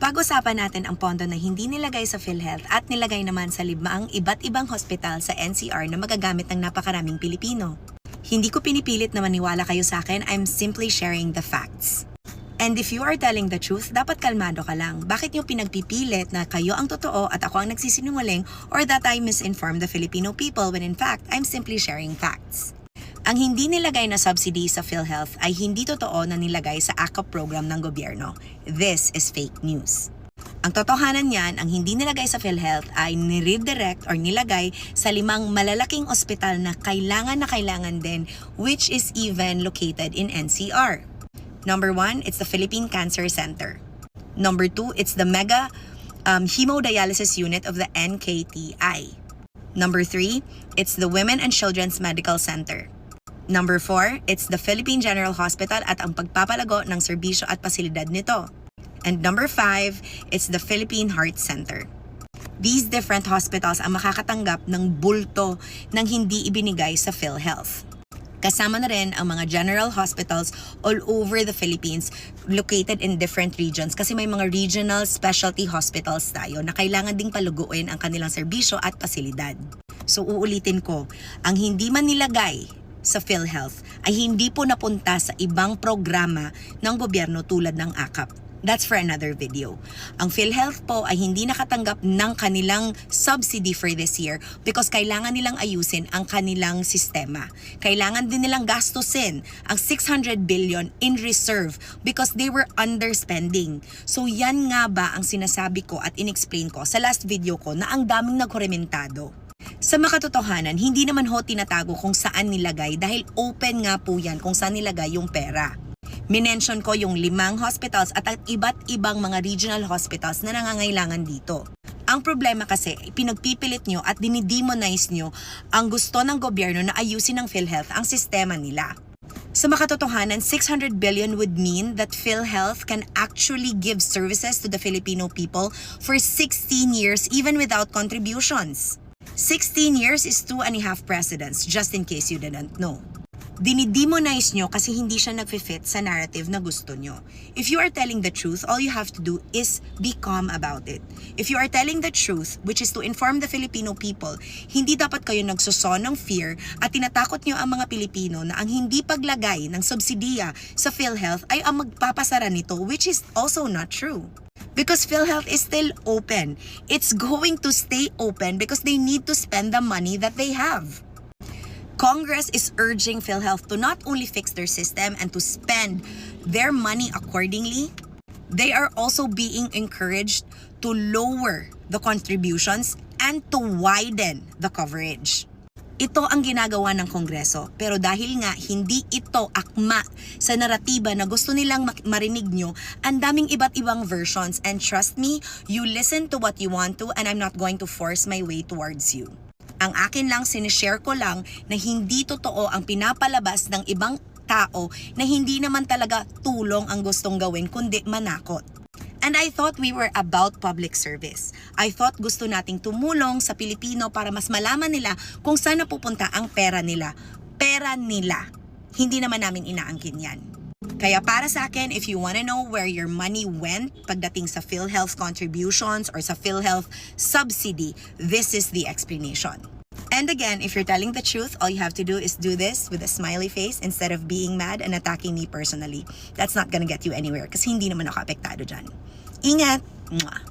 Pag-usapan natin ang pondo na hindi nilagay sa PhilHealth at nilagay naman sa limaang iba't ibang hospital sa NCR na magagamit ng napakaraming Pilipino. Hindi ko pinipilit na maniwala kayo sa akin, I'm simply sharing the facts. And if you are telling the truth, dapat kalmado ka lang. Bakit nyo pinagpipilit na kayo ang totoo at ako ang nagsisinungaling or that I misinform the Filipino people when in fact, I'm simply sharing facts? Ang hindi nilagay na subsidy sa PhilHealth ay hindi totoo na nilagay sa AKAP program ng gobyerno. This is fake news. Ang totohanan niyan, ang hindi nilagay sa PhilHealth ay niredirect or nilagay sa 5 malalaking ospital na kailangan din, which is even located in NCR. Number 1, it's the Philippine Cancer Center. Number 2, it's the mega hemodialysis unit of the NKTI. Number 3, it's the Women and Children's Medical Center. Number 4, it's the Philippine General Hospital at ang pagpapalago ng serbisyo at pasilidad nito. And number 5, it's the Philippine Heart Center. These different hospitals ang makakatanggap ng bulto ng hindi ibinigay sa PhilHealth. Kasama na rin ang mga general hospitals all over the Philippines located in different regions kasi may mga regional specialty hospitals tayo na kailangan ding paluguin ang kanilang serbisyo at pasilidad. So uulitin ko, ang hindi man nilagay sa PhilHealth ay hindi po napunta sa ibang programa ng gobyerno tulad ng AKAP. That's for another video. Ang PhilHealth po ay hindi nakatanggap ng kanilang subsidy for this year because kailangan nilang ayusin ang kanilang sistema. Kailangan din nilang gastusin ang 600 billion in reserve because they were underspending. So yan nga ba ang sinasabi ko at inexplain ko sa last video ko na ang daming nagkorementado. Sa makatotohanan, hindi naman ho tinatago kung saan nilagay dahil open nga po yan kung saan nilagay yung pera. Minention ko yung 5 hospitals at iba't ibang mga regional hospitals na nangangailangan dito. Ang problema kasi, pinagpipilit nyo at dinidemonize nyo ang gusto ng gobyerno na ayusin ng PhilHealth ang sistema nila. Sa makatotohanan, 600 billion would mean that PhilHealth can actually give services to the Filipino people for 16 years even without contributions. 16 years is 2.5 presidents, just in case you didn't know. Dinidemonize nyo kasi hindi siya nagfi-fit sa narrative na gusto nyo. If you are telling the truth, all you have to do is be calm about it. If you are telling the truth, which is to inform the Filipino people, hindi dapat kayo nagsuso ng fear at tinatakot nyo ang mga Pilipino na ang hindi paglagay ng subsidiya sa PhilHealth ay ang magpapasara nito, which is also not true. Because PhilHealth is still open. It's going to stay open because they need to spend the money that they have. Congress is urging PhilHealth to not only fix their system and to spend their money accordingly, they are also being encouraged to lower the contributions and to widen the coverage. Ito ang ginagawa ng Kongreso, pero dahil nga hindi ito akma sa naratiba na gusto nilang marinig nyo, ang daming iba't ibang versions and trust me, you listen to what you want to and I'm not going to force my way towards you. Ang akin lang, sinishare ko lang na hindi totoo ang pinapalabas ng ibang tao na hindi naman talaga tulong ang gustong gawin kundi manakot. And I thought we were about public service. I thought gusto nating tumulong sa Pilipino para mas malaman nila kung saan napupunta ang pera nila. Pera nila. Hindi naman namin inaangkin yan. Kaya para sa akin, if you wanna know where your money went pagdating sa PhilHealth contributions or sa PhilHealth subsidy, this is the explanation. And again, if you're telling the truth, all you have to do is do this with a smiley face instead of being mad and attacking me personally. That's not gonna get you anywhere kasi hindi naman ako apektado dyan. Ingat! Mwah!